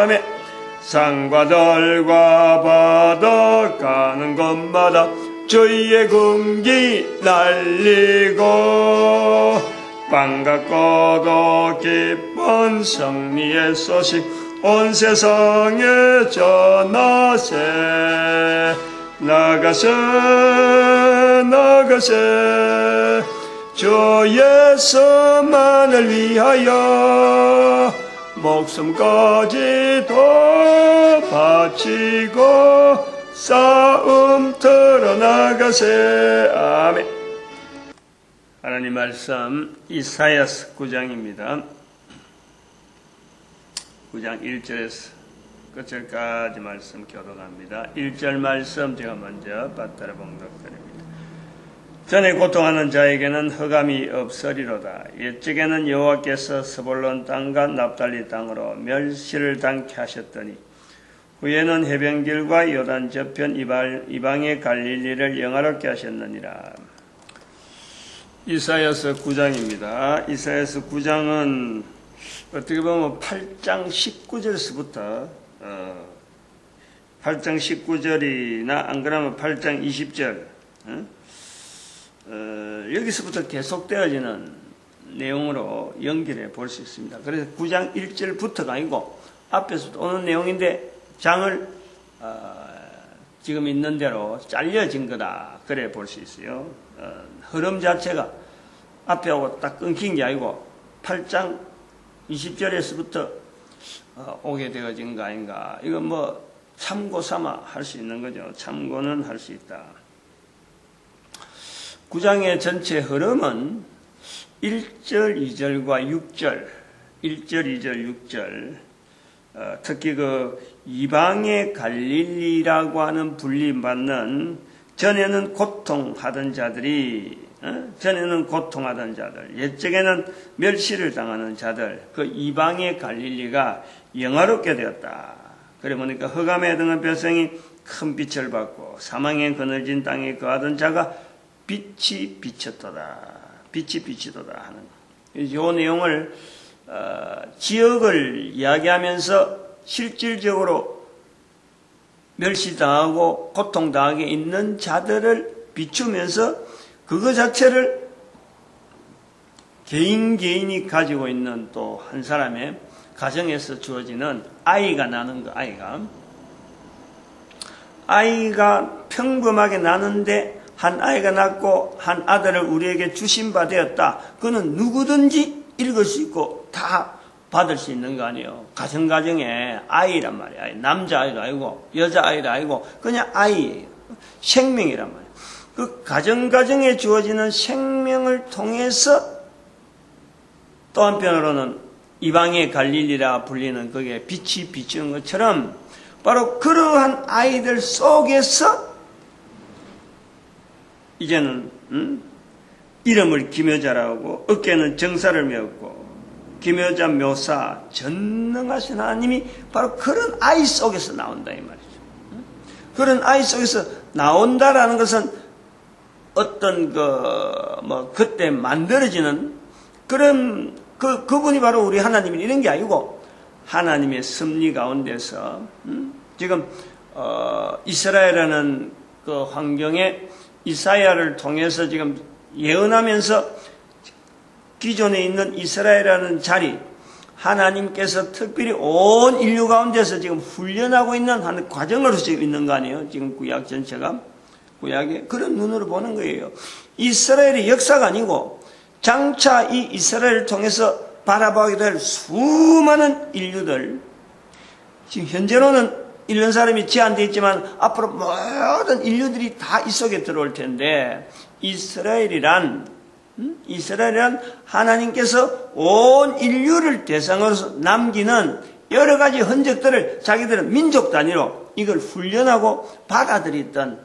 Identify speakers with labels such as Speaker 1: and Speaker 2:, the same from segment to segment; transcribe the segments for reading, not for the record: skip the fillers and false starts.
Speaker 1: 아멘. 산과 들과 바다 가는 곳마다 주의 군기 날리고 반갑고도 기쁜 승리의 소식 온 세상에 전하세. 나가세 나가세 주 예수만을 위하여 목숨까지도 바치고 싸움터로 나가세. 아멘. 하나님 말씀 이사야서 9장입니다. 9장 1절에서 끝절까지 말씀 교독합니다. 1절 말씀 제가 먼저 받들어 봉독드립니다. 전에 고통하는 자에게는 흑암이 없으리로다. 옛적에는 여호와께서 스불론 땅과 납달리 땅으로 멸시를 당케 하셨더니 후에는 해변길과 요단 저편 이방의 갈릴리를 영화롭게 하셨느니라. 이사야서 9장입니다. 이사야서 9장은 어떻게 보면 8장 19절에서부터 8장 19절이나 안 그러면 8장 20절 여기서부터 계속되어지는 내용으로 연결해 볼 수 있습니다. 그래서 9장 1절부터가 아니고 앞에서부터 오는 내용인데 장을 지금 있는 대로 잘려진 거다 그래 볼 수 있어요. 흐름 자체가 앞에하고 딱 끊긴 게 아니고 8장 20절에서부터 오게 되어진 거 아닌가. 이건 뭐 참고 삼아 할 수 있는 거죠. 참고는 할 수 있다. 9장의 전체 흐름은 1절, 2절과 6절, 1절, 2절, 6절, 특히 그 이방의 갈릴리라고 하는 불림받는 전에는 고통하던 자들, 옛적에는 멸시를 당하는 자들, 그 이방의 갈릴리가 영화롭게 되었다. 그래 보니까 흑암에 등한 백성이 큰 빛을 받고 사망에 그늘진 땅에 거하던 자가 빛이 비쳤도다. 빛이 비치도다 하는 이 내용을 지역을 이야기하면서 실질적으로 멸시당하고 고통당하게 있는 자들을 비추면서 그거 자체를 개인이 가지고 있는 또 한 사람의 가정에서 주어지는 아이가 나는 거, 아이가 평범하게 나는데 한 아이가 낳고 한 아들을 우리에게 주신 바 되었다. 그는 누구든지 읽을 수 있고 다 받을 수 있는 거 아니에요. 가정에 아이란 말이야. 남자아이도 아니고 여자아이도 아니고 그냥 아이예요. 생명이란 말이에요. 그 가정에 주어지는 생명을 통해서 또 한편으로는 이방의 갈릴리라 불리는 그게 빛이 비추는 것처럼 바로 그러한 아이들 속에서 이제는 이름을 기묘자라고 어깨는 정사를 메었고 기묘자 묘사 전능하신 하나님이 바로 그런 아이 속에서 나온다 이 말이죠. 그런 아이 속에서 나온다라는 것은 어떤 그때 만들어지는 그런 그분이 바로 우리 하나님이 이런 게 아니고 하나님의 섭리 가운데서 지금 이스라엘이라는 그 환경에 이사야를 통해서 지금 예언하면서 기존에 있는 이스라엘이라는 자리 하나님께서 특별히 온 인류 가운데서 지금 훈련하고 있는 한 과정으로 지금 있는 거 아니에요? 지금 구약 전체가 구약에 그런 눈으로 보는 거예요. 이스라엘의 역사가 아니고 장차 이 이스라엘을 통해서 바라보게 될 수많은 인류들 지금 현재로는 이런 사람이 제한되어 있지만 앞으로 모든 인류들이 다 이 속에 들어올 텐데 이스라엘이란 하나님께서 온 인류를 대상으로 남기는 여러 가지 흔적들을 자기들은 민족 단위로 이걸 훈련하고 받아들였던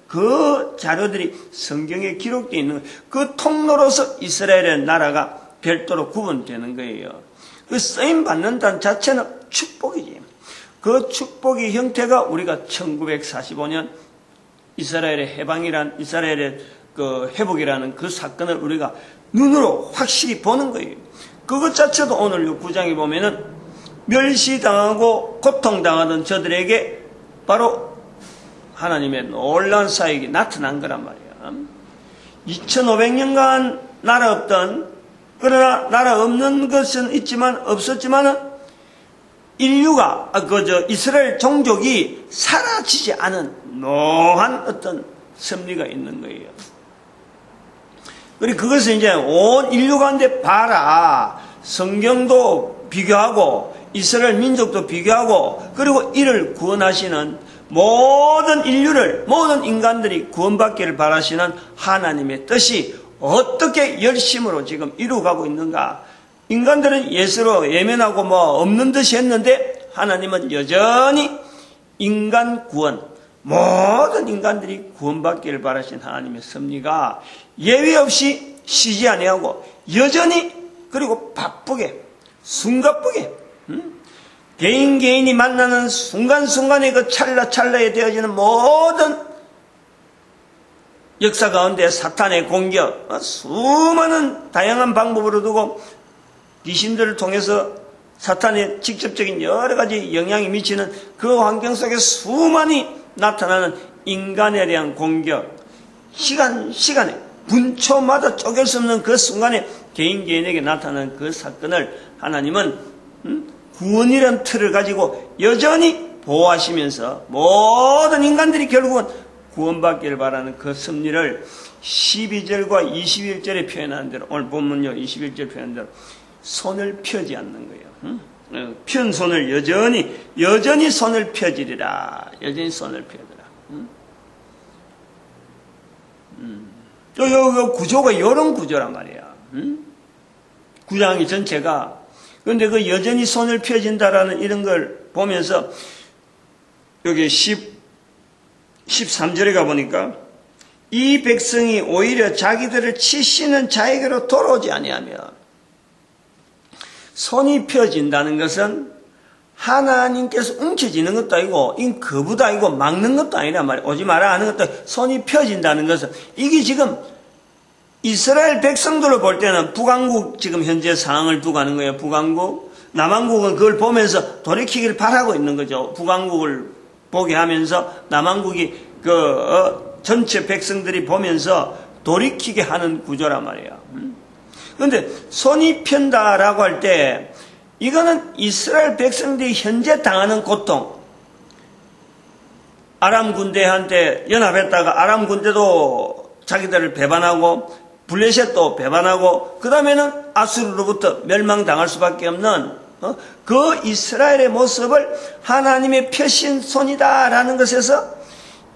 Speaker 1: 그 자료들이 성경에 기록되어 있는 그 통로로서 이스라엘의 나라가 별도로 구분되는 거예요. 그 쓰임 받는다는 자체는 축복이지. 그 축복의 형태가 우리가 1945년 이스라엘의 이스라엘의 그 회복이라는 그 사건을 우리가 눈으로 확실히 보는 거예요. 그것 자체도 오늘 9장에 보면은 멸시당하고 고통당하던 저들에게 바로 하나님의 놀라운 사역이 나타난 거란 말이에요. 2500년간 나라 없던, 그러나 나라 없는 것은 없었지만은 인류가, 이스라엘 종족이 사라지지 않은 묘한 어떤 섭리가 있는 거예요. 그리고 그것을 이제 온 인류 가운데 봐라. 성경도 비교하고, 이스라엘 민족도 비교하고, 그리고 이를 구원하시는 모든 인류를, 모든 인간들이 구원받기를 바라시는 하나님의 뜻이 어떻게 열심으로 지금 이루어가고 있는가. 인간들은 예수로 예면하고 없는 듯이 했는데 하나님은 여전히 인간 구원, 모든 인간들이 구원받기를 바라신 하나님의 섭리가 예외 없이 쉬지 아니하고 여전히, 그리고 바쁘게, 숨가쁘게, 개인이 만나는 순간순간의 그 찰나찰나에 되어지는 모든 역사 가운데 사탄의 공격, 수많은 다양한 방법으로 두고 귀신들을 통해서 사탄의 직접적인 여러 가지 영향이 미치는 그 환경 속에 수많이 나타나는 인간에 대한 공격, 시간에 분초마다 쪼갤 수 없는 그 순간에 개인에게 나타나는 그 사건을 하나님은 구원이라는 틀을 가지고 여전히 보호하시면서 모든 인간들이 결국은 구원받기를 바라는 그 섭리를 12절과 21절에 표현하는 대로, 오늘 본문요 21절 표현한 대로 손을 펴지 않는 거예요. 편 손을 여전히 손을 펴지리라. 여전히 손을 펴더라. 요 구조가 이런 구조란 말이야. 구장이 전체가. 그런데 그 여전히 손을 펴진다라는 이런 걸 보면서 여기 13절에 가보니까 이 백성이 오히려 자기들을 치시는 자에게로 돌아오지 아니하며, 손이 펴진다는 것은 하나님께서 움켜쥐는 것도 아니고, 거부도 아니고, 막는 것도 아니란 말이에요. 오지 마라 하는 것도 아니고, 손이 펴진다는 것은, 이게 지금 이스라엘 백성들로 볼 때는 북왕국 지금 현재 상황을 두고 하는 거예요. 북왕국. 남왕국은 그걸 보면서 돌이키기를 바라고 있는 거죠. 북왕국을 보게 하면서 남왕국이 전체 백성들이 보면서 돌이키게 하는 구조란 말이에요. 그런데 손이 편다라고 할 때 이거는 이스라엘 백성들이 현재 당하는 고통, 아람 군대한테 연합했다가 아람 군대도 자기들을 배반하고 블레셋도 배반하고 그 다음에는 아수르로부터 멸망당할 수밖에 없는 그 이스라엘의 모습을 하나님의 펴신 손이다라는 것에서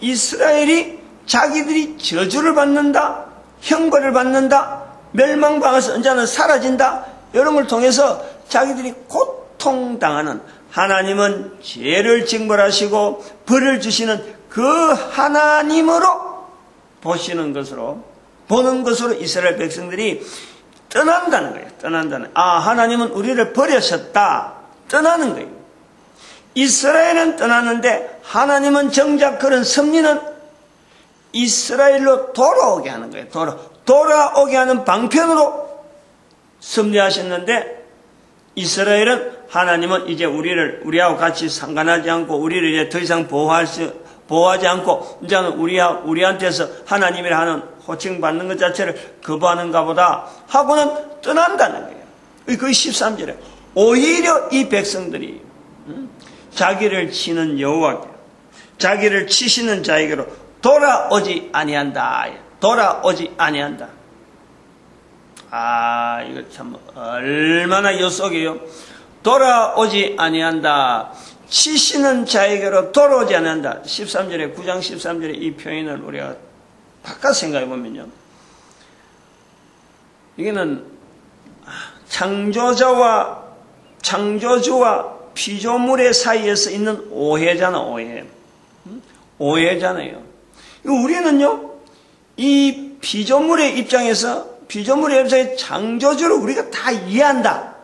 Speaker 1: 이스라엘이 자기들이 저주를 받는다, 형벌을 받는다, 멸망당해서 언제는 사라진다, 이런 걸 통해서 자기들이 고통당하는, 하나님은 죄를 징벌하시고 벌을 주시는 그 하나님으로 보는 것으로 이스라엘 백성들이 떠난다는 거예요. 하나님은 우리를 버리셨다. 떠나는 거예요. 이스라엘은 떠나는데 하나님은 정작 그런 섭리는 이스라엘로 돌아오게 하는 거예요. 돌아오게 하는 방편으로 섭리하셨는데, 이스라엘은 하나님은 이제 우리하고 같이 상관하지 않고 우리를 이제 더 이상 보호하지 않고 이제는 우리한테서 하나님이라 하는 호칭받는 것 자체를 거부하는가 보다 하고는 떠난다는 거예요. 그 13절에 오히려 이 백성들이 자기를 치는 여호와께, 자기를 치시는 자에게로 돌아오지 아니한다. 이거 참 얼마나 엿속이에요. 돌아오지 아니한다. 치시는 자에게로 돌아오지 아니한다. 13절에 9장 13절에 이 표현을 우리가 바꿔 생각해 보면요, 이게는 창조주와 피조물의 사이에서 있는 오해잖아요. 우리는요, 이 피조물의 입장에서 창조주를 우리가 다 이해한다.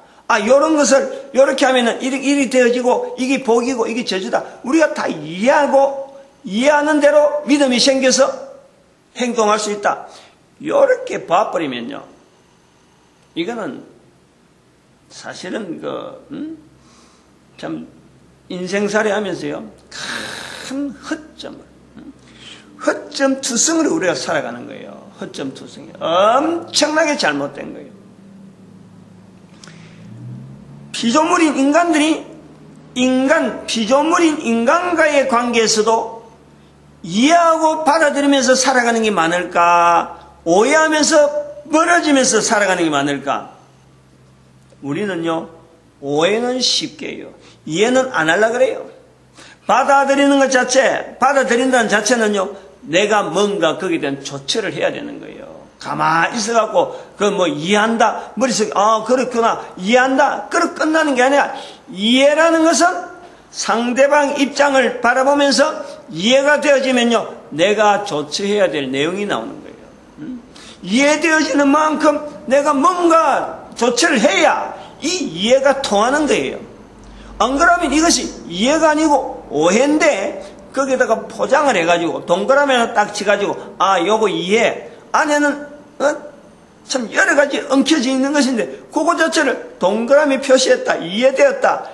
Speaker 1: 요런 것을 요렇게 하면은 일이 되어지고 이게 복이고 이게 저주다. 우리가 다 이해하는 대로 믿음이 생겨서 행동할 수 있다. 요렇게 봐버리면요, 이거는 사실은 참 인생살이 하면서요, 큰 허점투성으로 우리가 살아가는 거예요. 허점투성이 엄청나게 잘못된 거예요. 피조물인 인간들이 피조물인 인간과의 관계에서도 이해하고 받아들이면서 살아가는 게 많을까? 오해하면서 멀어지면서 살아가는 게 많을까? 우리는요, 오해는 쉽게 해요. 이해는 안 하려고 그래요. 받아들이는 것 자체, 받아들인다는 자체는요, 내가 뭔가 거기에 대한 조처를 해야 되는 거예요. 가만히 있어갖고, 이해한다. 머릿속에, 그렇구나. 이해한다. 그렇게 끝나는 게 아니라, 이해라는 것은 상대방 입장을 바라보면서 이해가 되어지면요, 내가 조처해야 될 내용이 나오는 거예요. 이해되어지는 만큼 내가 뭔가 조처를 해야 이 이해가 통하는 거예요. 안 그러면 이것이 이해가 아니고 오해인데 거기다가 포장을 해가지고 동그라미 하나 딱 치가지고 요거 이해, 안에는 참 여러 가지 엉켜져 있는 것인데 그거 자체를 동그라미 표시했다, 이해되었다,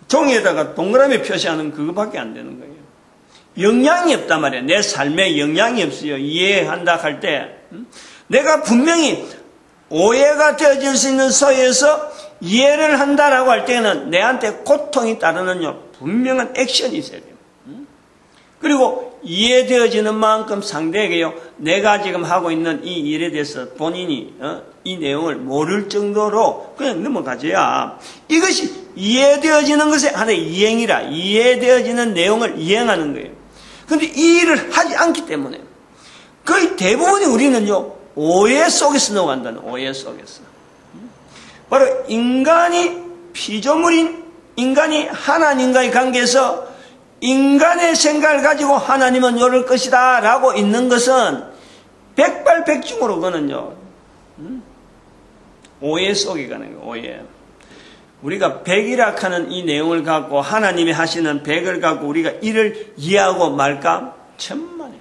Speaker 1: 종이에다가 동그라미 표시하는 그거밖에 안 되는 거예요. 영향이 없단 말이에요. 내 삶에 영향이 없어요. 이해한다 할 때 내가 분명히 오해가 되어질 수 있는 서에서 이해를 한다라고 할 때는 내한테 고통이 따르는 분명한 액션이 있어야 돼요. 그리고 이해되어지는 만큼 상대에게요, 내가 지금 하고 있는 이 일에 대해서 본인이 이 내용을 모를 정도로 그냥 넘어가줘야 이것이 이해되어지는 것의 하나의 이행이라, 이해되어지는 내용을 이행하는 거예요. 그런데 이 일을 하지 않기 때문에 거의 대부분이 우리는요, 오해 속에서 넘어간다는, 오해 속에서. 바로 피조물인 인간이 하나님과의 관계에서 인간의 생각을 가지고 하나님은 이럴 것이다 라고 있는 것은 백발백중으로 그거는요, 오해 속에 가는 거예요. 오해. 우리가 백이라 하는 이 내용을 갖고 하나님이 하시는 백을 갖고 우리가 이를 이해하고 말까? 천만에요.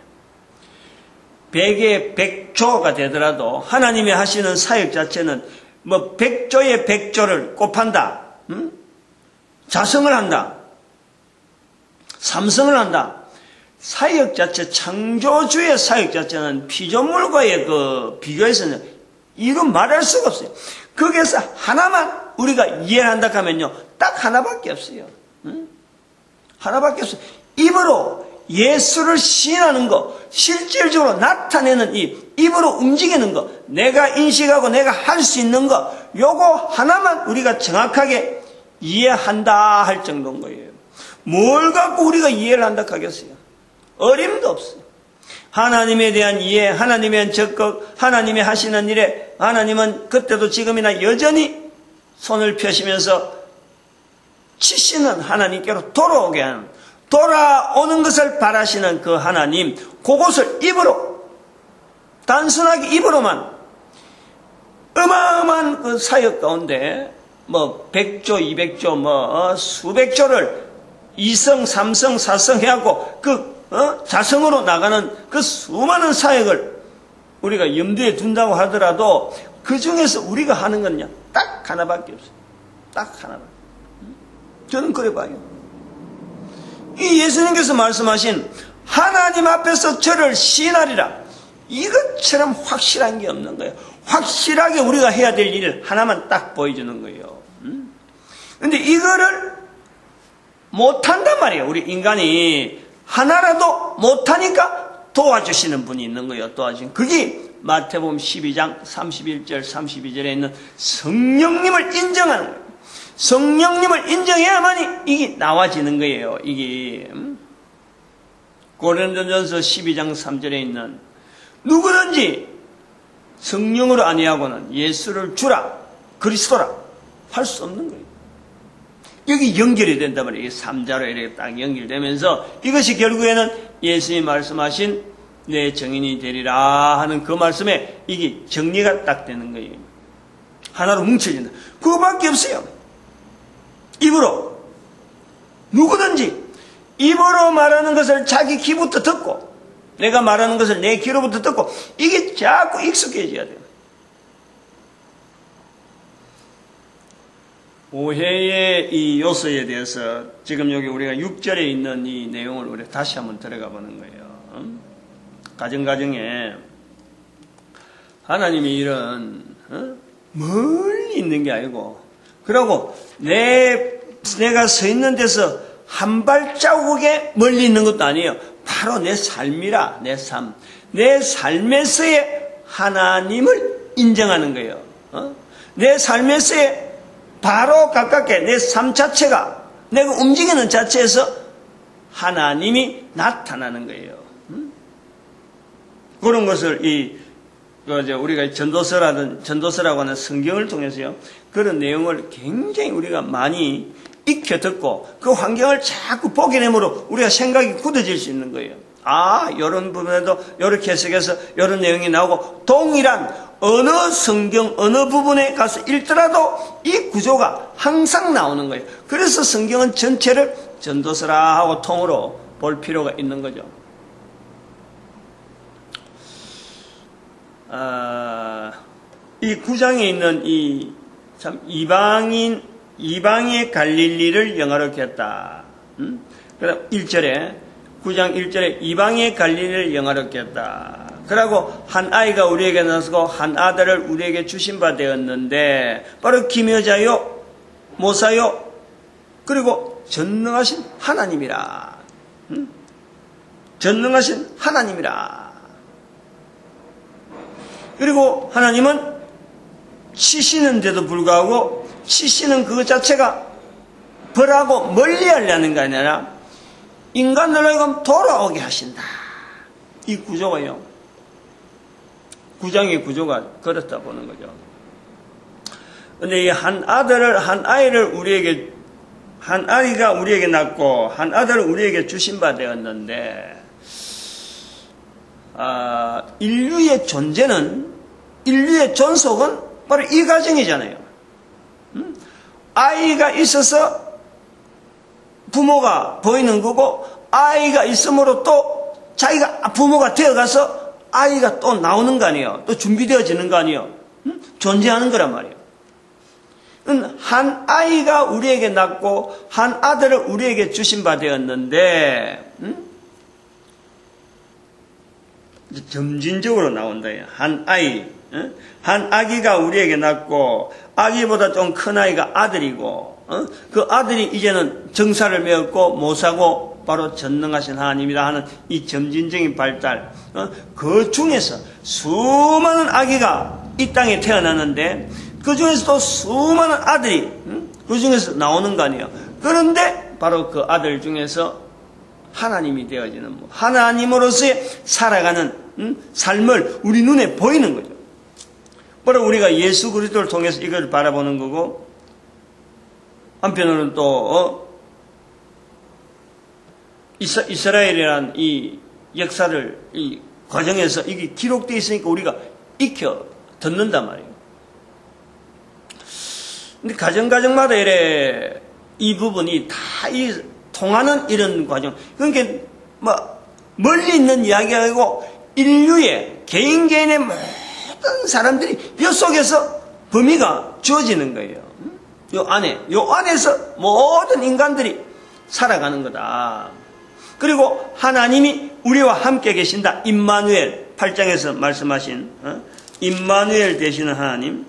Speaker 1: 백의 백조가 되더라도 하나님이 하시는 사역 자체는 백조의 백조를 곱한다, 자성을 한다, 삼성을 한다. 사역 자체, 창조주의 사역 자체는 피조물과의 비교해서는 이루 말할 수가 없어요. 거기에서 하나만 우리가 이해를 한다 하면요, 딱 하나밖에 없어요. 하나밖에 없어요. 입으로 예수를 시인하는 거, 실질적으로 나타내는 입으로 움직이는 거, 내가 인식하고 내가 할 수 있는 거, 요거 하나만 우리가 정확하게 이해한다 할 정도인 거예요. 뭘 갖고 우리가 이해를 한다 하겠어요? 어림도 없어요. 하나님에 대한 이해, 하나님에 대한 적극, 하나님이 하시는 일에 하나님은 그때도 지금이나 여전히 손을 펴시면서 치시는 하나님께로 돌아오게 하는, 돌아오는 것을 바라시는 그 하나님, 그것을 입으로, 단순하게 입으로만 어마어마한 그 사역 가운데 100조, 200조, 수백조를 2성, 3성, 4성 해갖고 자성으로 나가는 그 수많은 사역을 우리가 염두에 둔다고 하더라도 그 중에서 우리가 하는 건요, 딱 하나밖에 없어요. 딱 하나밖에. 저는 그래 봐요. 이 예수님께서 말씀하신 하나님 앞에서 저를 시인하리라, 이것처럼 확실한 게 없는 거예요. 확실하게 우리가 해야 될 일을 하나만 딱 보여주는 거예요. 근데 이거를 못한단 말이에요. 우리 인간이 하나라도 못하니까 도와주시는 분이 있는 거예요. 도와주시는. 그게 마태복음 12장 31절 32절에 있는 성령님을 인정하는 거예요. 성령님을 인정해야만이 이게 나와지는 거예요. 이게 고린도전서 12장 3절에 있는 누구든지 성령으로 아니하고는 예수를 주라, 그리스도라 할 수 없는 거예요. 여기 연결이 된단 말이에요. 3자로 이렇게 딱 연결되면서 이것이 결국에는 예수님이 말씀하신 내 정인이 되리라 하는 그 말씀에 이게 정리가 딱 되는 거예요. 하나로 뭉쳐진다. 그거밖에 없어요. 입으로 누구든지 입으로 말하는 것을 자기 귀부터 듣고, 내가 말하는 것을 내 귀로부터 듣고, 이게 자꾸 익숙해져야 돼요. 오해의 이 요소에 대해서 지금 여기 우리가 6절에 있는 이 내용을 우리 다시 한번 들어가 보는 거예요. 가정에 하나님이 이런 멀리 있는 게 아니고, 그리고 내가 서 있는 데서 한 발자국에 멀리 있는 것도 아니에요. 바로 내 삶이라. 내 삶, 내 삶에서의 하나님을 인정하는 거예요. 내 삶에서의 바로 가깝게 내 삶 자체가, 내가 움직이는 자체에서 하나님이 나타나는 거예요. 그런 것을 우리가 전도서라고 하는 성경을 통해서요, 그런 내용을 굉장히 우리가 많이 익혀 듣고 그 환경을 자꾸 보게 되므로 우리가 생각이 굳어질 수 있는 거예요. 이런 부분에도 이렇게 해석해서 이런 내용이 나오고, 동일한 어느 성경 어느 부분에 가서 읽더라도 이 구조가 항상 나오는 거예요. 그래서 성경은 전체를 전도서라 하고 통으로 볼 필요가 있는 거죠. 이 9장에 있는 이방의 갈릴리를 영화롭게 했다. 그다음 1절에 9장 1절에 이방의 갈릴리를 영화롭게 했다. 그러고 한 아이가 우리에게 나서고 한 아들을 우리에게 주신 바 되었는데, 바로 기묘자요 모사요 그리고 전능하신 하나님이라. 전능하신 하나님이라. 그리고 하나님은 치시는데도 불구하고 치시는 그것 자체가 벌하고 멀리하려는 게 아니라 인간들로 하여금 돌아오게 하신다. 이 구조가요, 9장의 구조가 그렇다 보는 거죠. 근데 이 한 아이가 우리에게 낳고 한 아들을 우리에게 주신 바 되었는데, 인류의 존재는, 인류의 존속은 바로 이 과정이잖아요. 아이가 있어서 부모가 보이는 거고, 아이가 있으므로 또 자기가 부모가 되어가서 아이가 또 나오는 거 아니에요. 또 준비되어지는 거 아니에요. 존재하는 거란 말이에요. 한 아이가 우리에게 낳고 한 아들을 우리에게 주신 바 되었는데, 점진적으로 나온다. 한 아이, 한 아기가 우리에게 낳고, 아기보다 좀 큰 아이가 아들이고, 그 아들이 이제는 정사를 메었고 모사고 바로 전능하신 하나님이라 하는 이 점진적인 발달, 그 중에서 수많은 아기가 이 땅에 태어나는데, 그 중에서 또 수많은 아들이 그 중에서 나오는 거 아니에요. 그런데 바로 그 아들 중에서 하나님이 되어지는, 하나님으로서의 살아가는 삶을 우리 눈에 보이는 거죠. 바로 우리가 예수 그리스도를 통해서 이걸 바라보는 거고, 한편으로는 또 이스라엘이라는 이 역사를 이 과정에서 이게 기록되어 있으니까 우리가 익혀 듣는단 말이에요. 근데 가정마다 이 부분이 다 통하는 이런 과정. 그러니까 멀리 있는 이야기가 아니고 인류의 개인의 모든 사람들이 이 속에서 범위가 주어지는 거예요. 요 안에서 모든 인간들이 살아가는 거다. 그리고 하나님이 우리와 함께 계신다. 임마누엘 8장에서 말씀하신 임마누엘 되시는 하나님,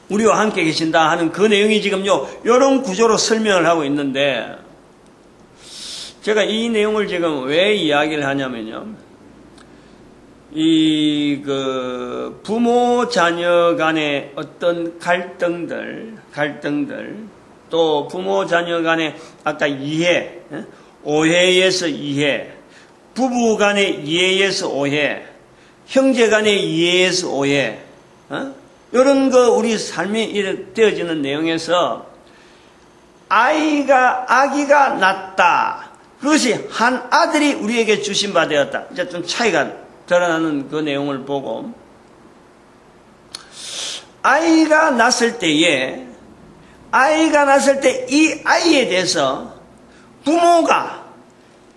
Speaker 1: 우리와 함께 계신다 하는 그 내용이 지금요 이런 구조로 설명을 하고 있는데, 제가 이 내용을 지금 왜 이야기를 하냐면요, 부모 자녀 간의 어떤 갈등들, 또 부모 자녀 간의 아까 이해, 오해에서 이해, 부부 간의 이해에서 오해, 형제 간의 이해에서 오해, 이런 거 우리 삶이 되어지는 내용에서 아기가 낳았다. 그것이 한 아들이 우리에게 주신 바 되었다. 이제 좀 차이가 드러나는 그 내용을 보고, 아이가 낳았을 때 이 아이에 대해서 부모가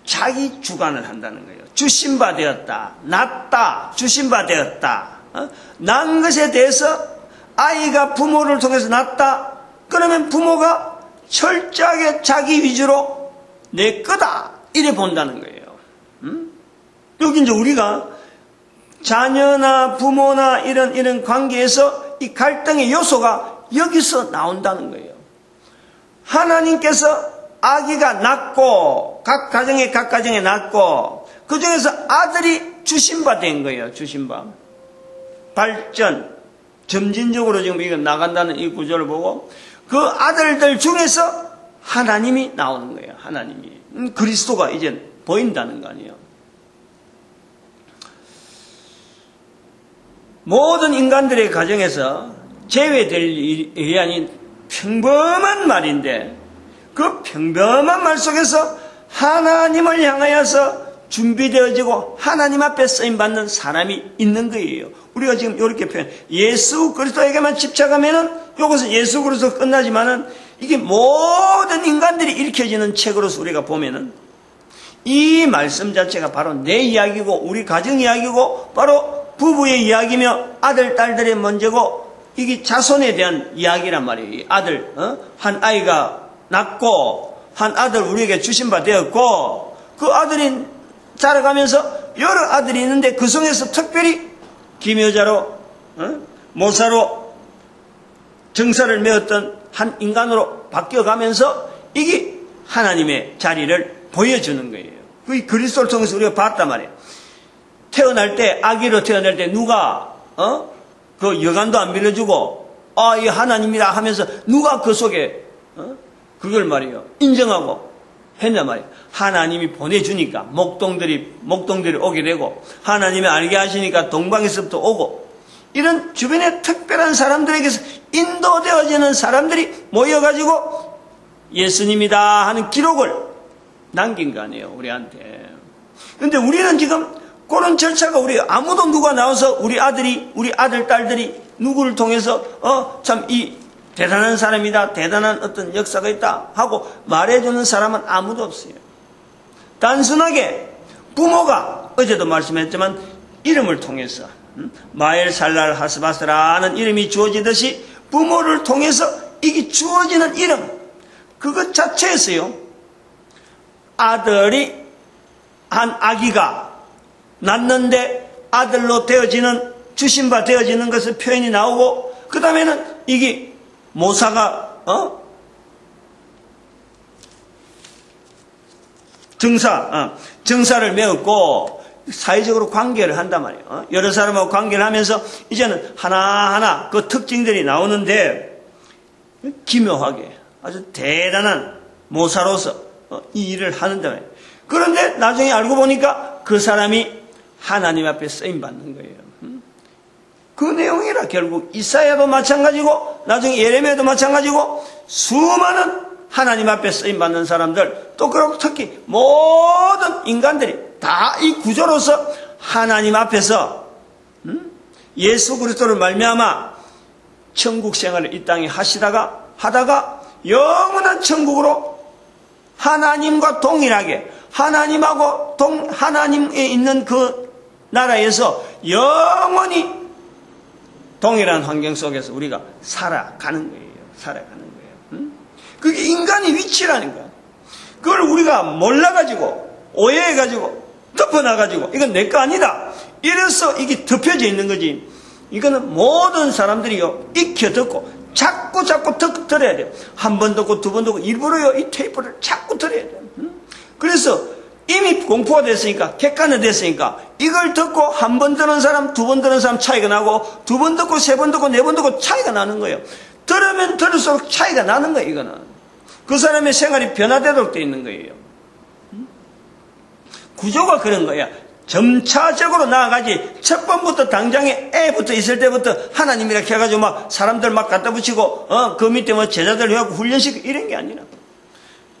Speaker 1: 자기 주관을 한다는 거예요. 주신 바 되었다. 낳았다. 주신 바 되었다. 난 것에 대해서 아이가 부모를 통해서 낳았다. 그러면 부모가 철저하게 자기 위주로 내 거다 이래 본다는 거예요. 여기 이제 우리가 자녀나 부모나 이런 관계에서 이 갈등의 요소가 여기서 나온다는 거예요. 하나님께서 아기가 낳고 각 가정에 낳고 그 중에서 아들이 주신 바 된 거예요. 주신 바. 발전 점진적으로 지금 이거 나간다는 이 구조를 보고 그 아들들 중에서 하나님이 나오는 거예요. 하나님이. 그리스도가 이제 보인다는 거 아니에요. 모든 인간들의 가정에서 제외될 일이 아닌 평범한 말인데 그 평범한 말 속에서 하나님을 향하여서 준비되어지고 하나님 앞에 쓰임받는 사람이 있는 거예요. 우리가 지금 이렇게 표현, 예수 그리스도에게만 집착하면은 이것은 예수 그리스도 끝나지만은 이게 모든 인간들이 읽혀지는 책으로서 우리가 보면은 이 말씀 자체가 바로 내 이야기고 우리 가정 이야기고 바로 부부의 이야기며 아들 딸들의 문제고 이게 자손에 대한 이야기란 말이에요. 아들, 한 아이가 낳고 한 아들 우리에게 주신 바 되었고 그 아들이 자라가면서 여러 아들이 있는데 그 중에서 특별히 기묘자로 모사로 정사를 메웠던 한 인간으로 바뀌어가면서 이게 하나님의 자리를 보여주는 거예요. 그 그리스도를 통해서 우리가 봤단 말이에요. 태어날 때 아기로 태어날 때 누가 그 여간도 안 빌려주고 이 하나님이라 하면서 누가 그 속에 그걸 말이에요 인정하고 했단 말이에요. 하나님이 보내주니까 목동들이 오게 되고 하나님이 알게 하시니까 동방에서부터 오고 이런 주변에 특별한 사람들에게서 인도되어지는 사람들이 모여가지고 예수님이다 하는 기록을 남긴 거 아니에요 우리한테. 그런데 우리는 지금 그런 절차가 우리 아무도 누가 나와서 우리 아들 딸들이 누구를 통해서 참 이 대단한 사람이다 대단한 어떤 역사가 있다 하고 말해주는 사람은 아무도 없어요. 단순하게 부모가 어제도 말씀했지만 이름을 통해서 마엘살랄 하스바스라는 이름이 주어지듯이 부모를 통해서 이게 주어지는 이름 그것 자체에서요 아들이 한 아기가 낳는데 아들로 되어지는 주신 바 되어지는 것을 표현이 나오고 그 다음에는 이게 모사가 정사를 메웠고 사회적으로 관계를 한단 말이에요. 여러 사람하고 관계를 하면서 이제는 하나하나 그 특징들이 나오는데 기묘하게 아주 대단한 모사로서 이 일을 하는데 말이에요. 그런데 나중에 알고 보니까 그 사람이 하나님 앞에 쓰임받는 거예요. 그 내용이라 결국 이사야도 마찬가지고 나중에 예레미야도 마찬가지고 수많은 하나님 앞에 쓰임받는 사람들 또 그리고 특히 모든 인간들이 다 이 구조로서 하나님 앞에서 예수 그리스도를 말미암아 천국 생활을 이 땅에 하다가 영원한 천국으로 하나님과 동일하게 하나님에 있는 그 나라에서 영원히 동일한 환경 속에서 우리가 살아가는 거예요. 그게 인간의 위치라는 거야. 그걸 우리가 몰라가지고 오해해가지고 덮어놔가지고 이건 내 거 아니다. 이래서 이게 덮여져 있는 거지. 이거는 모든 사람들이요 익혀 듣고 자꾸 들어야 돼요. 한 번 듣고 두 번 듣고 일부러요 이 테이프를 자꾸 들어야 돼요. 그래서 이미 공포가 됐으니까 객관화됐으니까 이걸 듣고 한 번 듣는 사람 두 번 듣는 사람 차이가 나고 두 번 듣고 세 번 듣고 네 번 듣고 차이가 나는 거예요. 들으면 들을수록 차이가 나는 거예요. 이거는 그 사람의 생활이 변화되도록 되어 있는 거예요. 구조가 그런 거야. 점차적으로 나아가지 첫 번부터 당장에 애부터 있을 때부터 하나님이라 해가지고 막 사람들 막 갖다 붙이고 그 밑에 뭐 제자들 해갖고 훈련시키고 이런 게 아니라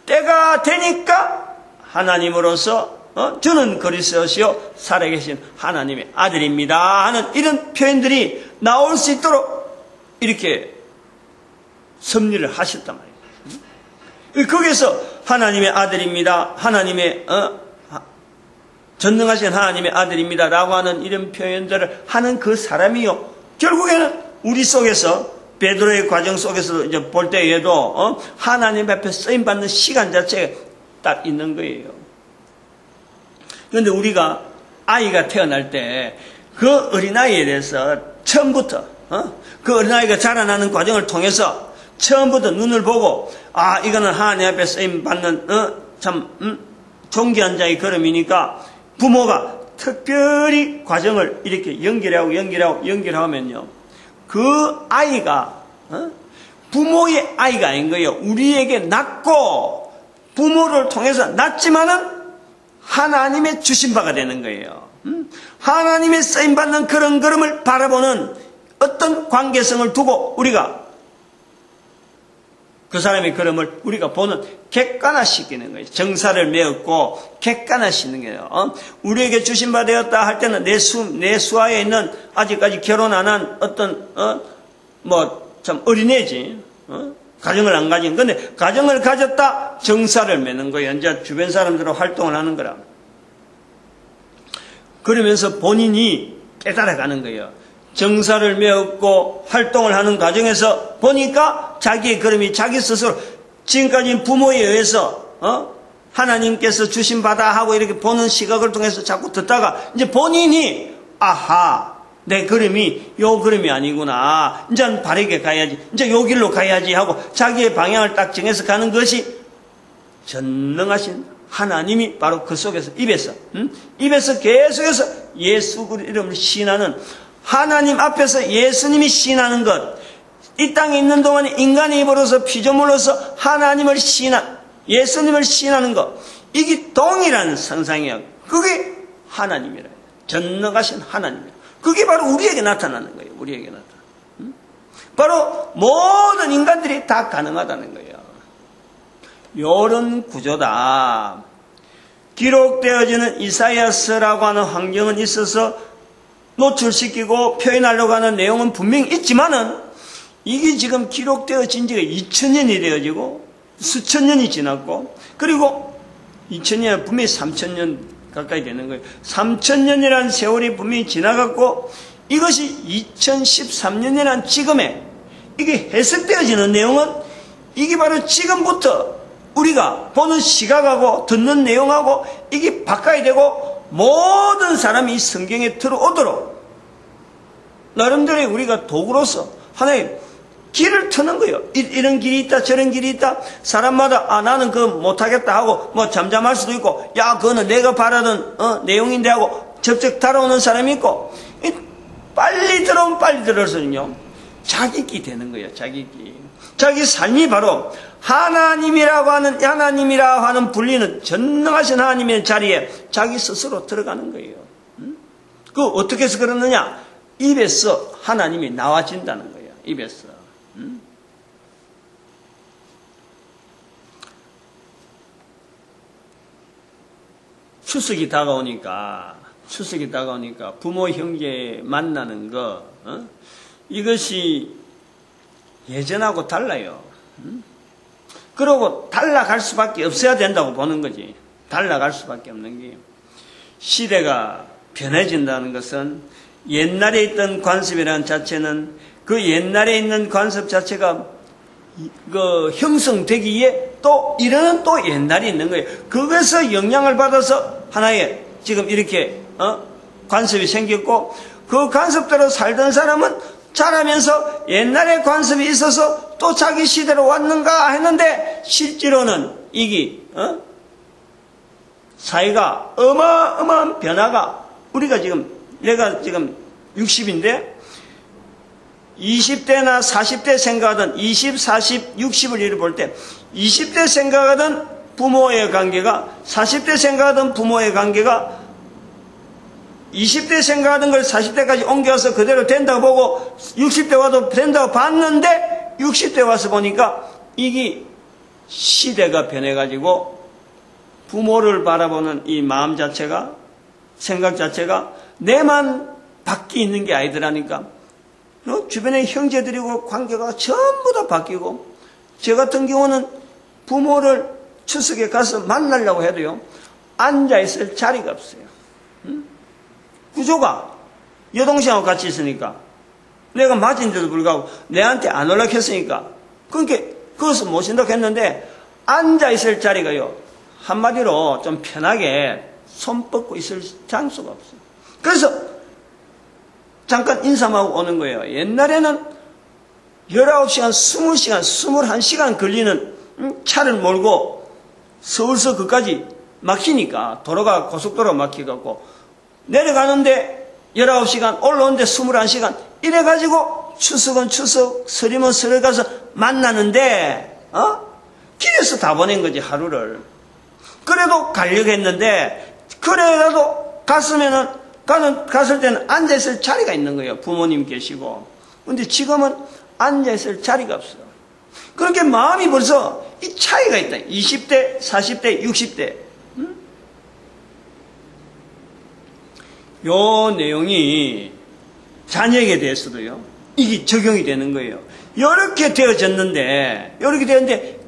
Speaker 1: 때가 되니까 하나님으로서 저는 그리스도시요 살아계신 하나님의 아들입니다 하는 이런 표현들이 나올 수 있도록 이렇게 섭리를 하셨단 말이에요. 거기에서 하나님의 아들입니다 하나님의 전능하신 하나님의 아들입니다 라고 하는 이런 표현들을 하는 그 사람이요 결국에는 우리 속에서 베드로의 과정 속에서 이제 볼 때에도 하나님 앞에 쓰임 받는 시간 자체가 딱 있는 거예요. 그런데 우리가 아이가 태어날 때 그 어린아이에 대해서 처음부터 그 어린아이가 자라나는 과정을 통해서 처음부터 눈을 보고 이거는 하나님 앞에 쓰임 받는 참 존귀한 자의 걸음이니까 부모가 특별히 과정을 이렇게 연결하면요 그 아이가 부모의 아이가 아닌 거예요. 우리에게 낳고 부모를 통해서 낳지만은 하나님의 주신 바가 되는 거예요. 하나님의 쓰임받는 그런 걸음을 바라보는 어떤 관계성을 두고 우리가 그 사람의 걸음을 우리가 보는 객관화시키는 거예요. 정사를 메었고 객관화시키는 거예요. 우리에게 주신 바 되었다 할 때는 내 수하에 있는 아직까지 결혼 안 한 어떤 참 어린애지. 가정을 안 가진. 근데 가정을 가졌다 정사를 메는 거예요. 이제 주변 사람들과 활동을 하는 거라. 그러면서 본인이 깨달아가는 거예요. 정사를 메었고 활동을 하는 과정에서 보니까 자기의 걸음이 자기 스스로 지금까지 부모에 의해서 하나님께서 주신 바다 하고 이렇게 보는 시각을 통해서 자꾸 듣다가 이제 본인이 내 걸음이 요 걸음이 아니구나. 이제 바르게 가야지. 이제 요 길로 가야지 하고 자기의 방향을 딱 정해서 가는 것이 전능하신 하나님이 바로 그 속에서 입에서 계속해서 예수 이름을 시인하는 하나님 앞에서 예수님이 시인하는 것, 이 땅에 있는 동안에 인간의 입으로서 피조물로서 하나님을 예수님을 시인하는 것, 이게 동일한 상상이에요. 그게 하나님이라. 전능하신 하나님이에요. 그게 바로 우리에게 나타나는 거예요. 우리에게 나타나. 바로 모든 인간들이 다 가능하다는 거예요. 이런 구조다. 기록되어지는 이사야서라고 하는 환경은 있어서 노출시키고 표현하려고 하는 내용은 분명히 있지만은 이게 지금 기록되어진 지가 2000년이 되어지고 수천 년이 지났고 그리고 2000년 분명히 3000년 가까이 되는 거예요. 3000년이라는 세월이 분명히 지나갔고 이것이 2013년이라는 지금에 이게 해석되어지는 내용은 이게 바로 지금부터 우리가 보는 시각하고 듣는 내용하고 이게 바꿔야 되고 모든 사람이 이 성경에 들어오도록 나름대로 우리가 도구로서 하나의 길을 트는 거예요. 이런 길이 있다 저런 길이 있다. 사람마다 나는 그거 못하겠다 하고 잠잠할 수도 있고 그거는 내가 바라던 내용인데 하고 접적 달아오는 사람이 있고 빨리 들어오면 빨리 들어서는요 자기 기 되는 거예요. 자기 기. 자기 삶이 바로 하나님이라고 하는 불리는 전능하신 하나님의 자리에 자기 스스로 들어가는 거예요. 그 어떻게 해서 그러느냐? 입에서 하나님이 나와진다는 거예요. 입에서. 추석이 다가오니까 부모 형제 만나는 거 이것이 예전하고 달라요. 그러고 달라갈 수밖에 없어야 된다고 보는 거지. 달라갈 수밖에 없는 게 시대가 변해진다는 것은 옛날에 있던 관습이라는 자체는 그 옛날에 있는 관습 자체가 그 형성되기에 또 이러는 또 옛날이 있는 거예요. 그것에서 영향을 받아서 하나의 지금 이렇게 관습이 생겼고 그 관습대로 살던 사람은 자라면서 옛날에 관습이 있어서 또 자기 시대로 왔는가 했는데 실제로는 이게 사회가 어마어마한 변화가 우리가 내가 지금 60인데 20대나 40대 생각하던 20, 40, 60을 이를 볼 때 20대 생각하던 부모의 관계가 40대 생각하던 부모의 관계가 20대 생각하던 걸 40대까지 옮겨서 그대로 된다고 보고 60대 와도 된다고 봤는데 60대 와서 보니까 이게 시대가 변해가지고 부모를 바라보는 이 마음 자체가 생각 자체가 내만 바뀌어 있는 게 아니더라니까 주변의 형제들이고 관계가 전부 다 바뀌고 저 같은 경우는 부모를 추석에 가서 만나려고 해도요 앉아있을 자리가 없어요. 구조가 여동생하고 같이 있으니까 내가 맞은데도 불구하고 내한테 안 연락했으니까. 그러니까 그것을 모신다고 했는데 앉아있을 자리가요. 한마디로 좀 편하게 손 뻗고 있을 장소가 없어요. 그래서 잠깐 인사하고 오는 거예요. 옛날에는 19시간, 20시간, 21시간 걸리는 차를 몰고 서울서 그까지 막히니까 도로가 고속도로가 막혀갖고 내려가는데 19시간, 올라오는데 21시간 이래가지고 추석은 추석, 설이면 설에 가서 만나는데 길에서 다 보낸 거지 하루를. 그래도 가려고 했는데 그래도 갔을 때는 앉아있을 자리가 있는 거예요. 부모님 계시고. 근데 지금은 앉아있을 자리가 없어요. 그렇게 마음이 벌써 이 차이가 있다. 20대, 40대, 60대. 요 내용이 자녀에게 대해서도요. 이게 적용이 되는 거예요. 이렇게 되었는데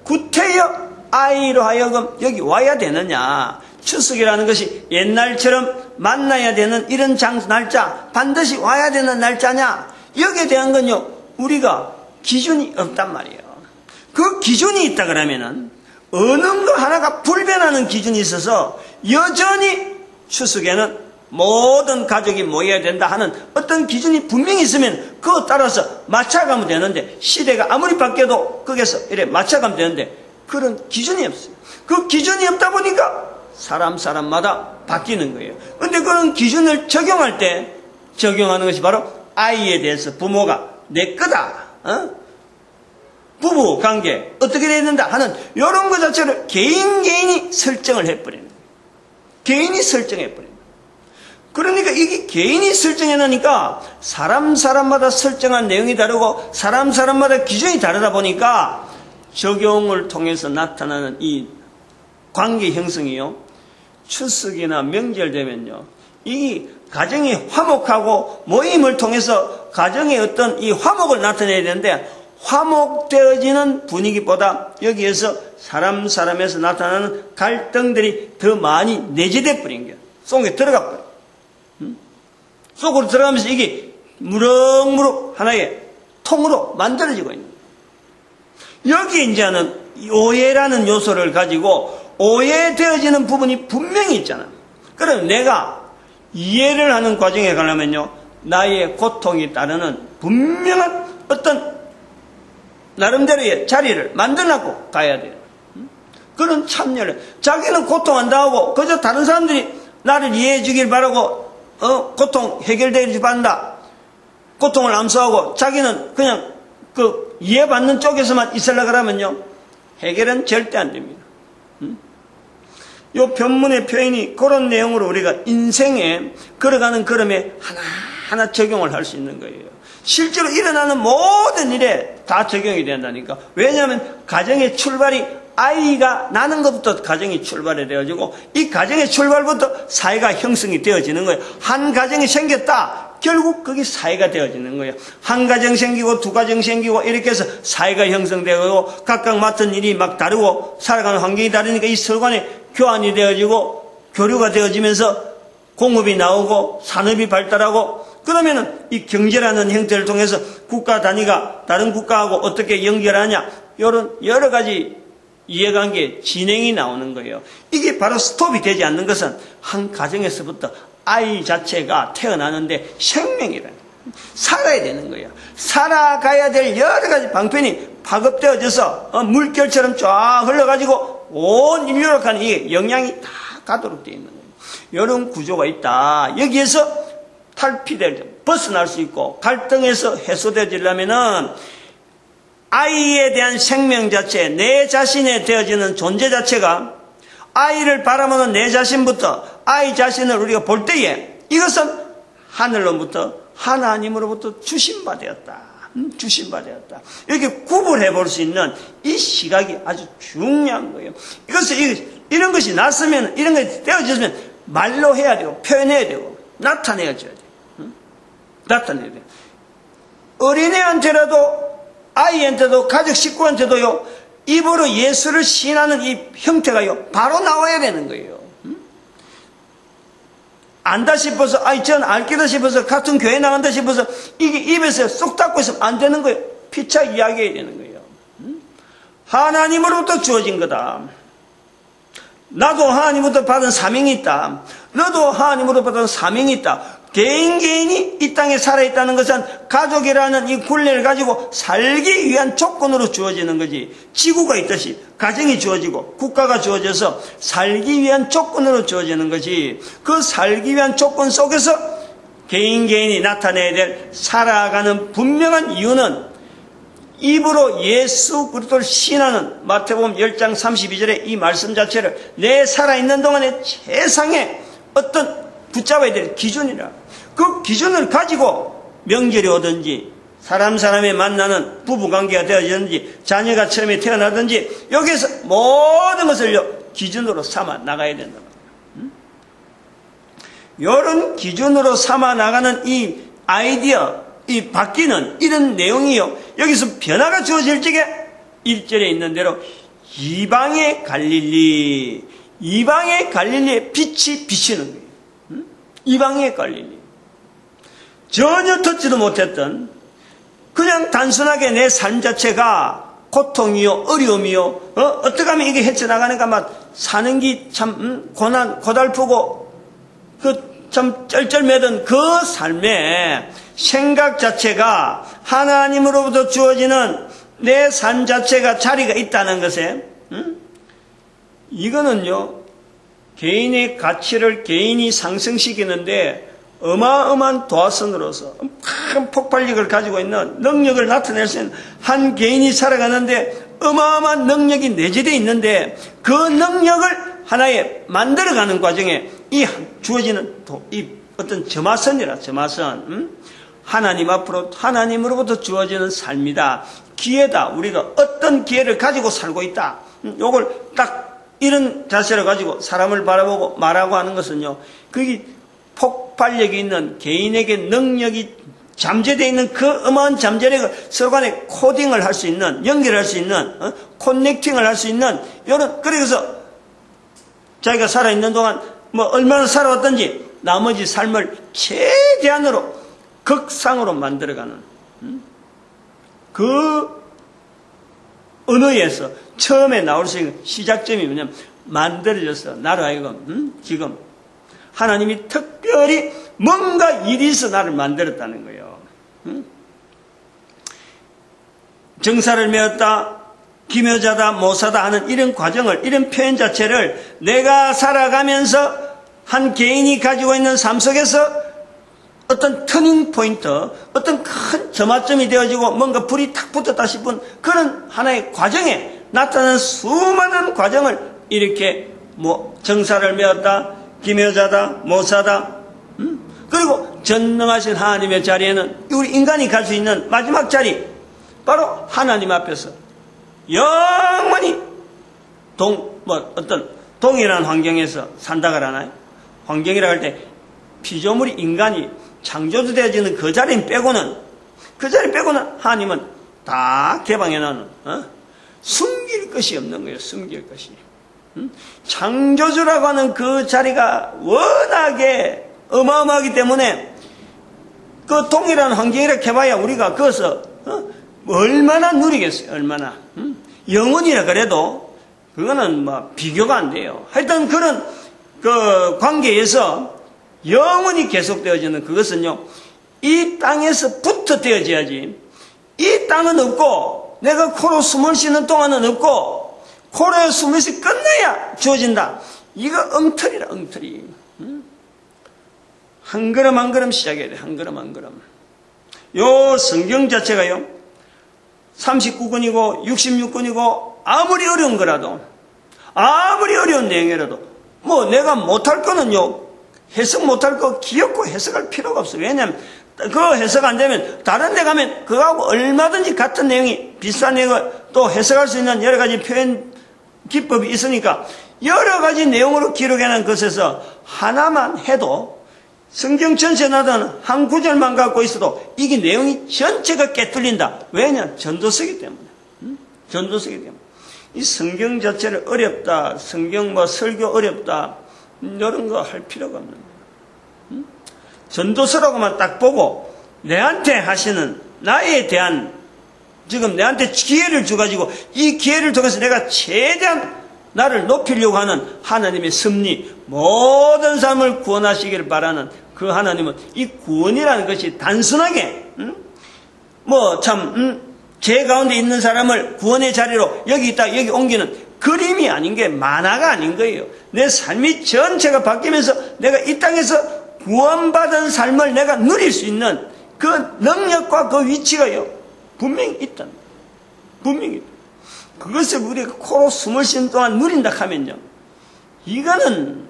Speaker 1: 구태여 아이로 하여금 여기 와야 되느냐. 추석이라는 것이 옛날처럼 만나야 되는 이런 날짜, 반드시 와야 되는 날짜냐. 여기에 대한 건요, 우리가 기준이 없단 말이에요. 그 기준이 있다 그러면은 어느 거 하나가 불변하는 기준이 있어서 여전히 추석에는 모든 가족이 모여야 된다 하는 어떤 기준이 분명히 있으면 그거 따라서 맞춰가면 되는데, 시대가 아무리 바뀌어도 거기서 이래 맞춰가면 되는데 그런 기준이 없어요. 그 기준이 없다 보니까 사람마다 바뀌는 거예요. 근데 그런 기준을 적용할 때 적용하는 것이 바로 아이에 대해서 부모가 내 거다. 부부 관계 어떻게 돼야 된다 하는 이런 것 자체를 개인이 설정을 해버리는 거예요. 개인이 설정해버리는 거예요. 그러니까 이게 개인이 설정해 놓으니까 사람마다 설정한 내용이 다르고 사람마다 기준이 다르다 보니까 적용을 통해서 나타나는 이 관계 형성이요. 추석이나 명절 되면요. 이 가정이 화목하고 모임을 통해서 가정의 어떤 이 화목을 나타내야 되는데 화목되어지는 분위기보다 여기에서 사람에서 나타나는 갈등들이 더 많이 내재돼 버린 거예요. 속에 들어가 버려요. 속으로 들어가면서 이게 무럭무럭 하나의 통으로 만들어지고 있는 거예요. 여기 이제는 오해라는 요소를 가지고 오해되어지는 부분이 분명히 있잖아요. 그럼 내가 이해를 하는 과정에 가려면요, 나의 고통이 따르는 분명한 어떤 나름대로의 자리를 만들어놓고 가야 돼요. 그런 참여를. 자기는 고통한다 하고 그저 다른 사람들이 나를 이해해 주길 바라고 고통 해결되길 바란다. 고통을 암소하고 자기는 그냥 그 이해받는 쪽에서만 있으려고 하면요, 해결은 절대 안 됩니다. 요 본문의 표현이 그런 내용으로 우리가 인생에 걸어가는 걸음에 하나하나 적용을 할 수 있는 거예요. 실제로 일어나는 모든 일에 다 적용이 된다니까. 왜냐하면 가정의 출발이 아이가 나는 것부터 가정이 출발이 되어지고 이 가정의 출발부터 사회가 형성이 되어지는 거예요. 한 가정이 생겼다. 결국 그게 사회가 되어지는 거예요. 한 가정 생기고 두 가정 생기고 이렇게 해서 사회가 형성되고 각각 맡은 일이 막 다르고 살아가는 환경이 다르니까 이 서로 간에 교환이 되어지고 교류가 되어지면서 공업이 나오고 산업이 발달하고 그러면은 이 경제라는 형태를 통해서 국가 단위가 다른 국가하고 어떻게 연결하냐 이런 여러 가지 이해관계 진행이 나오는 거예요. 이게 바로 스톱이 되지 않는 것은 한 가정에서부터 아이 자체가 태어나는데 생명이라는 거예요. 살아야 되는 거예요. 살아가야 될 여러 가지 방편이 파급되어져서 물결처럼 쫙 흘러가지고 온 인류를 가는 이 영향이 다 가도록 되어 있는 거예요. 이런 구조가 있다. 여기에서 벗어날 수 있고 갈등에서 해소되려면은 아이에 대한 생명 자체, 내 자신에 되어지는 존재 자체가 아이를 바라보는 내 자신부터 아이 자신을 우리가 볼 때에 이것은 하늘로부터 하나님으로부터 주신바되었다. 주신바되었다. 이렇게 구분해 볼 수 있는 이 시각이 아주 중요한 거예요. 이런 것이 났으면, 이런 것이 되어졌으면 말로 해야 되고 표현해야 되고 나타내줘야 돼요. 나타내야 돼요. 어린애한테라도 아이한테도 가족 식구한테도요, 입으로 예수를 시인하는 이 형태가요 바로 나와야 되는 거예요. 안다 싶어서, 전 알겠다 싶어서, 같은 교회 나간다 싶어서, 이게 입에서 쏙 닫고 있으면 안 되는 거예요. 피차 이야기해야 되는 거예요. 하나님으로부터 주어진 거다. 나도 하나님으로부터 받은 사명이 있다. 너도 하나님으로부터 받은 사명이 있다. 개인이 이 땅에 살아있다는 것은 가족이라는 이 굴레를 가지고 살기 위한 조건으로 주어지는 거지. 지구가 있듯이 가정이 주어지고 국가가 주어져서 살기 위한 조건으로 주어지는 거지. 그 살기 위한 조건 속에서 개인이 나타내야 될 살아가는 분명한 이유는 입으로 예수 그리스도를 신하는 마태복음 10장 32절의 이 말씀 자체를 내 살아있는 동안에 최상의 어떤 붙잡아야 될 기준이라. 그 기준을 가지고 명절이 오든지 사람에 만나는 부부관계가 되어지든지 자녀가 처음에 태어나든지 여기에서 모든 것을 기준으로 삼아 나가야 된다. 이런 기준으로 삼아 나가는 이 아이디어, 이 바뀌는 이런 내용이요. 여기서 변화가 주어질 적에 1절에 있는 대로 이방의 갈릴리에 빛이 비치는 거예요. 이방의 갈릴리. 전혀 듣지도 못했던 그냥 단순하게 내 삶 자체가 고통이요, 어려움이요, 어떻게 하면 이게 헤쳐나가는가 막 사는 게 참 고달프고 참 쩔쩔매던 그 삶의 생각 자체가 하나님으로부터 주어지는 내 삶 자체가 자리가 있다는 것에 이거는요 개인의 가치를 개인이 상승시키는데 어마어마한 도화선으로서 큰 폭발력을 가지고 있는 능력을 나타낼 수 있는 한 개인이 살아가는데 어마어마한 능력이 내재되어 있는데 그 능력을 하나의 만들어가는 과정에 이 주어지는 이 어떤 점화선이라 점화선 하나님 앞으로 하나님으로부터 주어지는 삶이다. 기회다. 우리가 어떤 기회를 가지고 살고 있다. 요걸 딱 이런 자세를 가지고 사람을 바라보고 말하고 하는 것은요. 그게 폭발력이 있는 개인에게 능력이 잠재되어 있는 그 어마어마한 잠재력을 서로 간에 코딩을 할 수 있는 연결할 수 있는 커넥팅을 할 수 있는 이런 그래서 자기가 살아있는 동안 뭐 얼마나 살아왔든지 나머지 삶을 최대한으로 극상으로 만들어가는 그 언어에서 처음에 나올 수 있는 시작점이 뭐냐면 만들어져서 나로 하여금 지금 하나님이 특별히 뭔가 일이 있어 나를 만들었다는 거예요. 정사를 메었다, 기묘자다, 모사다 하는 이런 과정을, 이런 표현 자체를 내가 살아가면서 한 개인이 가지고 있는 삶 속에서 어떤 터닝 포인트, 어떤 큰 점화점이 되어지고 뭔가 불이 탁 붙었다 싶은 그런 하나의 과정에 나타나는 수많은 과정을 이렇게 정사를 메었다, 기묘자다, 모사다, 그리고 전능하신 하나님의 자리에는 우리 인간이 갈 수 있는 마지막 자리, 바로 하나님 앞에서 영원히 어떤 동일한 환경에서 산다 그러나요? 환경이라고 할 때 피조물이 인간이 창조되어지는 그 자리 빼고는 하나님은 다 개방해 놓은 숨길 것이 없는 거예요. 숨길 것이. 창조주라고 하는 그 자리가 워낙에 어마어마하기 때문에 그 동일한 환경이라 해봐야 우리가 그것을 얼마나 누리겠어요. 얼마나. 영원이라 그래도 그거는 비교가 안 돼요. 하여튼 그런 그 관계에서 영원히 계속되어지는 그것은요, 이 땅에서부터 되어져야지. 이 땅은 없고 내가 코로 숨을 쉬는 동안은 없고 코로에 숨을 쉬 끝내야 주어진다. 이거 엉터리라, 엉터리. 한 걸음 한 걸음 시작해야 돼. 한 걸음 한 걸음. 요 성경 자체가요 39권이고 66권이고 아무리 어려운 거라도, 아무리 어려운 내용이라도 내가 못할 거는요, 해석 못할 거 귀엽고 해석할 필요가 없어요. 왜냐하면 그 해석 안 되면 다른 데 가면 그거하고 얼마든지 같은 내용이 비슷한 내용을 또 해석할 수 있는 여러 가지 표현 기법이 있으니까 여러 가지 내용으로 기록해놓은 것에서 하나만 해도 성경 전체 나다는 한 구절만 갖고 있어도 이게 내용이 전체가 깨뚫린다. 왜냐? 전도서기 때문에. 전도서기 때문에. 이 성경 자체를 어렵다, 성경 설교 어렵다, 이런 거 할 필요가 없는 거예요. 전도서라고만 딱 보고 내한테 하시는 나에 대한 지금 내한테 기회를 줘가지고 이 기회를 통해서 내가 최대한 나를 높이려고 하는 하나님의 섭리, 모든 삶을 구원하시기를 바라는 그 하나님은 이 구원이라는 것이 단순하게 죄 가운데 있는 사람을 구원의 자리로 여기 있다 여기 옮기는 그림이 아닌 게 만화가 아닌 거예요. 내 삶이 전체가 바뀌면서 내가 이 땅에서 구원받은 삶을 내가 누릴 수 있는 그 능력과 그 위치가요 분명히 있다. 분명히 있다. 그것을 우리가 코로 숨을 쉬는 동안 누린다 하면요, 이거는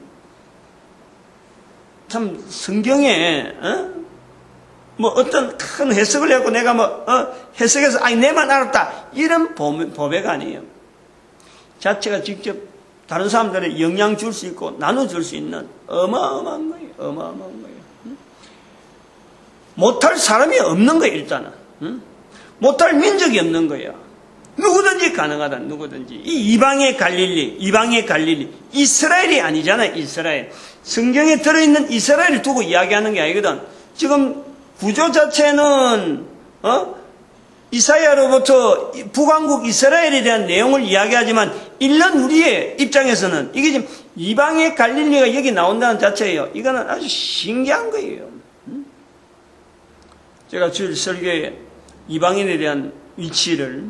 Speaker 1: 참 성경에 어떤 큰 해석을 해갖고 내가 해석해서 내만 알았다 이런 보배가 아니에요. 자체가 직접 다른 사람들의 영향 줄 수 있고 나눠줄 수 있는 어마어마한 거예요. 어마어마한 거예요. 못할 사람이 없는 거예요. 일단은 못할 민족이 없는 거예요. 누구든지 가능하다. 누구든지. 이 이방의 갈릴리 이스라엘이 아니잖아요. 이스라엘. 성경에 들어있는 이스라엘을 두고 이야기하는 게 아니거든. 지금 구조 자체는 이사야로부터 북왕국 이스라엘에 대한 내용을 이야기하지만 일반 우리의 입장에서는 이게 지금 이방의 갈릴리가 여기 나온다는 자체예요. 이거는 아주 신기한 거예요. 제가 주일 설교에 이방인에 대한 위치를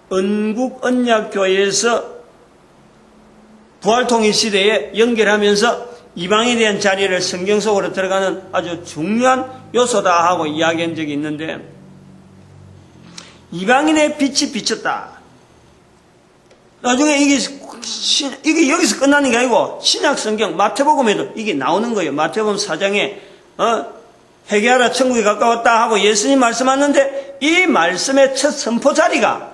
Speaker 1: 언국 언약교회에서 부활통일 시대에 연결하면서 이방에 대한 자리를 성경 속으로 들어가는 아주 중요한 요소다 하고 이야기한 적이 있는데, 이방인의 빛이 비쳤다. 나중에 이게 여기서 끝나는 게 아니고 신약 성경 마태복음에도 이게 나오는 거예요. 마태복음 4장에 회개하라 천국이 가까웠다 하고 예수님 말씀하는데 이 말씀의 첫 선포 자리가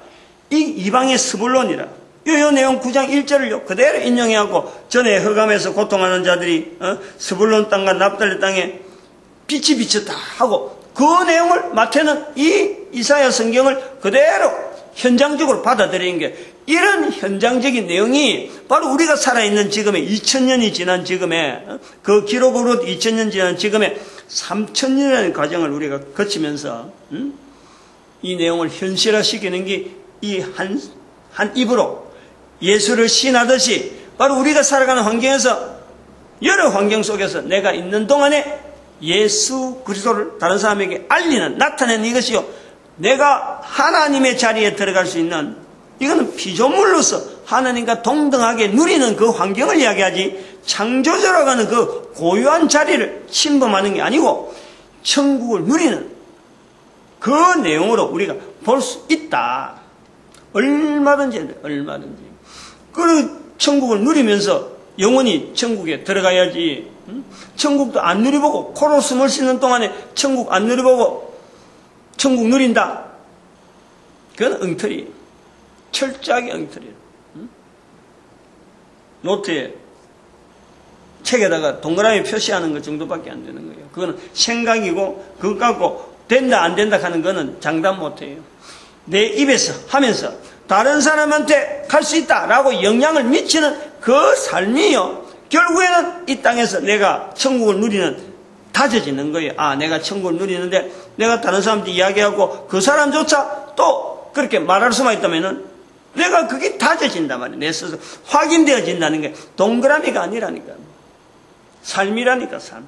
Speaker 1: 이 이방의 스불론이라. 요 내용 9장 1절을 그대로 인용해갖고 전에 흑암에서 고통하는 자들이 스불론 땅과 납달리 땅에 빛이 비쳤다 하고 그 내용을 마태는 이 이사야 성경을 그대로 현장적으로 받아들이는 게, 이런 현장적인 내용이 바로 우리가 살아있는 지금의 2000년이 지난 지금의 그 기록으로 2000년 지난 지금의 3000년이라는 과정을 우리가 거치면서 이 내용을 현실화시키는 게 이 한 입으로 예수를 시인하듯이 바로 우리가 살아가는 환경에서 여러 환경 속에서 내가 있는 동안에 예수 그리스도를 다른 사람에게 알리는, 나타내는 이것이요, 내가 하나님의 자리에 들어갈 수 있는, 이거는 피조물로서 하나님과 동등하게 누리는 그 환경을 이야기하지, 창조주라고 하는 그 고유한 자리를 침범하는 게 아니고 천국을 누리는 그 내용으로 우리가 볼 수 있다. 얼마든지. 그 천국을 누리면서 영원히 천국에 들어가야지. 천국도 안 누려보고 코로 숨을 쉬는 동안에 천국 안 누려보고 천국 누린다. 그건 엉터리. 철저하게 엉터리. 노트에 책에다가 동그라미 표시하는 것 정도밖에 안 되는 거예요. 그거는 생각이고 그것 갖고 된다 안 된다 하는 거는 장담 못해요. 내 입에서 하면서 다른 사람한테 갈 수 있다라고 영향을 미치는 그 삶이요, 결국에는 이 땅에서 내가 천국을 누리는 다져지는 거예요. 내가 천국을 누리는데 내가 다른 사람한테 이야기하고 그 사람조차 또 그렇게 말할 수만 있다면은 내가 그게 다져진단 말이에요. 내 스스로 확인되어진다는 게 동그라미가 아니라니까. 삶이라니까, 삶.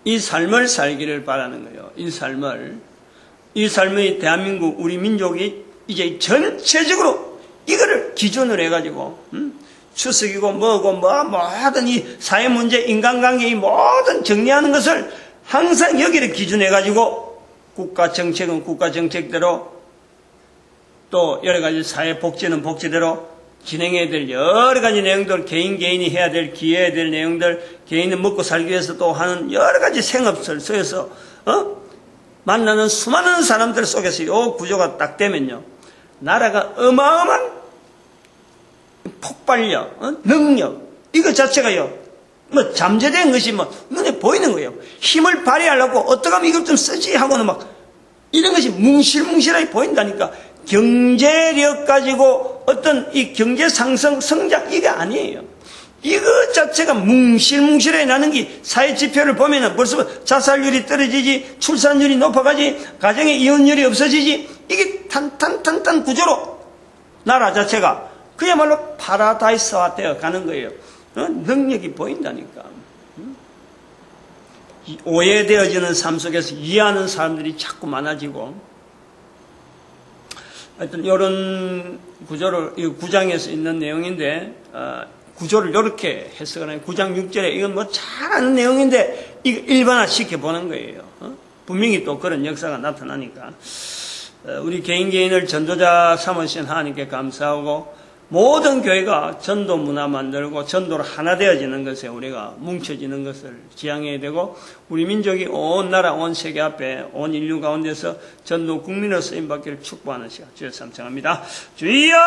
Speaker 1: 이 삶을 살기를 바라는 거예요. 이 삶의 대한민국, 우리 민족이 이제 전체적으로 이거를 기준으로 해가지고, 추석이고 뭐고 모든 이 사회 문제, 인간관계 이 모든 정리하는 것을 항상 여기를 기준해가지고 국가 정책은 국가 정책대로, 또 여러 가지 사회 복지는 복지대로 진행해야 될 여러 가지 내용들, 개인이 해야 될, 기여해야 될 내용들, 개인은 먹고 살기 위해서 또 하는 여러 가지 생업을 써서, 만나는 수많은 사람들 속에서 이 구조가 딱 되면요, 나라가 어마어마한 폭발력, 능력, 이거 자체가요, 잠재된 것이 눈에 보이는 거예요. 힘을 발휘하려고 어떻게 하면 이걸 좀 쓰지 하고는 이런 것이 뭉실뭉실하게 보인다니까. 경제력 가지고 어떤 이 경제 상승, 성장, 이게 아니에요. 이거 자체가 뭉실뭉실해. 나는 게 사회 지표를 보면은 벌써 자살률이 떨어지지, 출산율이 높아가지, 가정의 이혼율이 없어지지, 이게 탄탄 구조로 나라 자체가 그야말로 파라다이스화 되어 가는 거예요. 능력이 보인다니까. 오해되어지는 삶 속에서 이해하는 사람들이 자꾸 많아지고, 하여튼 이런 구조를, 이 9장에서 있는 내용인데, 구조를 이렇게 해석을 해요. 9장 6절에 이건 뭐 잘 아는 내용인데 이거 일반화시켜 보는 거예요. 분명히 또 그런 역사가 나타나니까 우리 개인을 전도자 삼으신 하나님께 감사하고, 모든 교회가 전도 문화 만들고 전도로 하나 되어지는 것에 우리가 뭉쳐지는 것을 지향해야 되고, 우리 민족이 온 나라 온 세계 앞에 온 인류 가운데서 전도 국민으로 쓰임받기를 축복하는 시간 주여 삼창합니다. 주여!